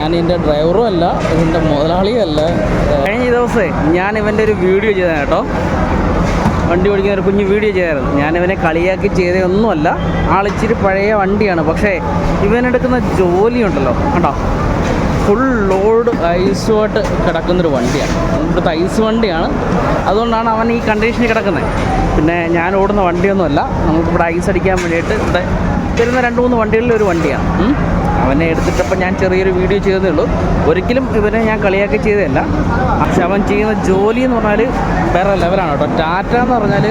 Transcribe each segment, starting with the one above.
ഞാൻ ഇതിൻ്റെ ഡ്രൈവറും അല്ല, ഇതിൻ്റെ മുതലാളിയും അല്ല. കഴിഞ്ഞ ദിവസമേ ഞാൻ ഇവൻ്റെ ഒരു വീഡിയോ ചെയ്തതാണ് കേട്ടോ. വണ്ടി ഓടിക്കുന്ന ഒരു കുഞ്ഞ് വീഡിയോ ചെയ്തായിരുന്നു. ഞാനിവനെ കളിയാക്കി ചെയ്തതൊന്നുമല്ല. ആളിച്ചിരി പഴയ വണ്ടിയാണ്. പക്ഷേ ഇവനെടുക്കുന്ന ജോലിയുണ്ടല്ലോ കേട്ടോ, ഫുൾ ലോഡ് ഐസുമായിട്ട് കിടക്കുന്നൊരു വണ്ടിയാണ്. ഇവിടുത്തെ ഐസ് വണ്ടിയാണ്. അതുകൊണ്ടാണ് അവൻ ഈ കണ്ടീഷനിൽ കിടക്കുന്നത്. പിന്നെ ഞാൻ ഓടുന്ന വണ്ടിയൊന്നുമല്ല. നമുക്കിവിടെ ഐസ് അടിക്കാൻ വേണ്ടിയിട്ട് ഇവിടെ വരുന്ന 2-3 വണ്ടികളിലൊരു വണ്ടിയാണ്. അവനെ എടുത്തിട്ടപ്പോൾ ഞാൻ ചെറിയൊരു വീഡിയോ ചെയ്തതേ ഉള്ളൂ. ഒരിക്കലും ഇവനെ ഞാൻ കളിയാക്കി ചെയ്തതല്ല. പക്ഷെ അവൻ ചെയ്യുന്ന ജോലി എന്ന് പറഞ്ഞാൽ വേറെ ലെവലാണ് കേട്ടോ. ടാറ്റ എന്ന് പറഞ്ഞാൽ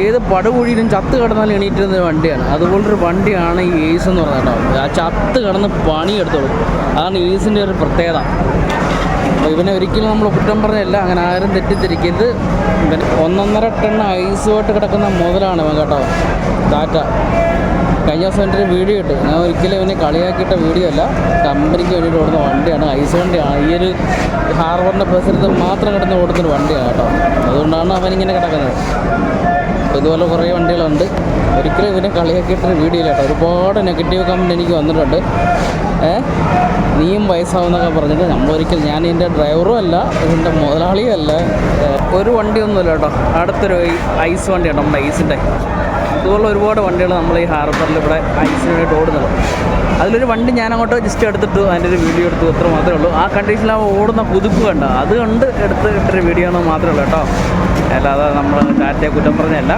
ഏത് പടുകുഴിയിലും ചത്ത് കിടന്നാലും എണീറ്റുന്ന വണ്ടിയാണ്. അതുപോലൊരു വണ്ടിയാണ് ഈ ഏസ് എന്ന് പറഞ്ഞാൽ കേട്ടോ. ആ ചത്ത് കിടന്ന് പണിയെടുത്തോളൂ. അതാണ് ഏസിൻ്റെ ഒരു പ്രത്യേകത. അപ്പോൾ ഇവനെ ഒരിക്കലും നമ്മൾ കുറ്റം പറഞ്ഞല്ല, അങ്ങനെ ആരും തെറ്റിദ്ധരിക്കരുത്. ഇവന് 1.5 ടൺ ഐസുമായിട്ട് കിടക്കുന്ന മുതലാണ് ഇവൻ കേട്ടോ, ടാറ്റ. കഴിഞ്ഞ ദിവസം എൻ്റെ ഒരു വീഡിയോ ഇട്ട്. ഞാൻ ഒരിക്കലും ഇവനെ കളിയാക്കിയിട്ട വീഡിയോ അല്ല. കമ്പനിക്ക് വേണ്ടിയിട്ട് ഓടുന്ന വണ്ടിയാണ്, ഐസ് വണ്ടിയാണ്. ഈ ഒരു ഹാർബറിൻ്റെ പരിസരത്ത് മാത്രം കിടന്ന് ഓടുന്നൊരു വണ്ടിയാണ് കേട്ടോ. അതുകൊണ്ടാണ് അവനിങ്ങനെ കിടക്കുന്നത്. ഇതുപോലെ കുറേ വണ്ടികളുണ്ട്. ഒരിക്കലും ഇവനെ കളിയാക്കിയിട്ടൊരു വീഡിയോ ഇല്ല കേട്ടോ. ഒരുപാട് നെഗറ്റീവ് കമൻറ്റ് എനിക്ക് വന്നിട്ടുണ്ട്. നീയും വയസ്സാവുന്നൊക്കെ പറഞ്ഞിട്ട്. നമ്മളൊരിക്കലും ഞാൻ ഇതിൻ്റെ ഡ്രൈവറും അല്ല, ഇതിൻ്റെ മുതലാളിയും അല്ല. ഒരു വണ്ടിയൊന്നുമില്ല കേട്ടോ. അടുത്തൊരു ഐസ് വണ്ടിയാണ്, നമ്മുടെ ഐസിൻ്റെ. ഇതുപോലെ ഒരുപാട് വണ്ടികൾ നമ്മൾ ഈ ഹാർബറിൽ ഇവിടെ ഐസിന് വേണ്ടിയിട്ട് ഓടുന്നത്. അതിലൊരു വണ്ടി ഞാൻ അങ്ങോട്ട് ജസ്റ്റ് എടുത്തിട്ട് അതിൻ്റെ ഒരു വീഡിയോ എടുത്തു, അത്ര മാത്രമേ ഉള്ളൂ. ആ കണ്ടീഷനിൽ ഓടുന്ന പുതുപ്പ് കണ്ട അതുകൊണ്ട് എടുത്ത് ഇട്ടൊരു വീഡിയോ എന്ന് മാത്രമേ ഉള്ളൂ കേട്ടോ. അല്ലാതെ നമ്മൾ ടാറ്റയെ കുറ്റം പറഞ്ഞതല്ല.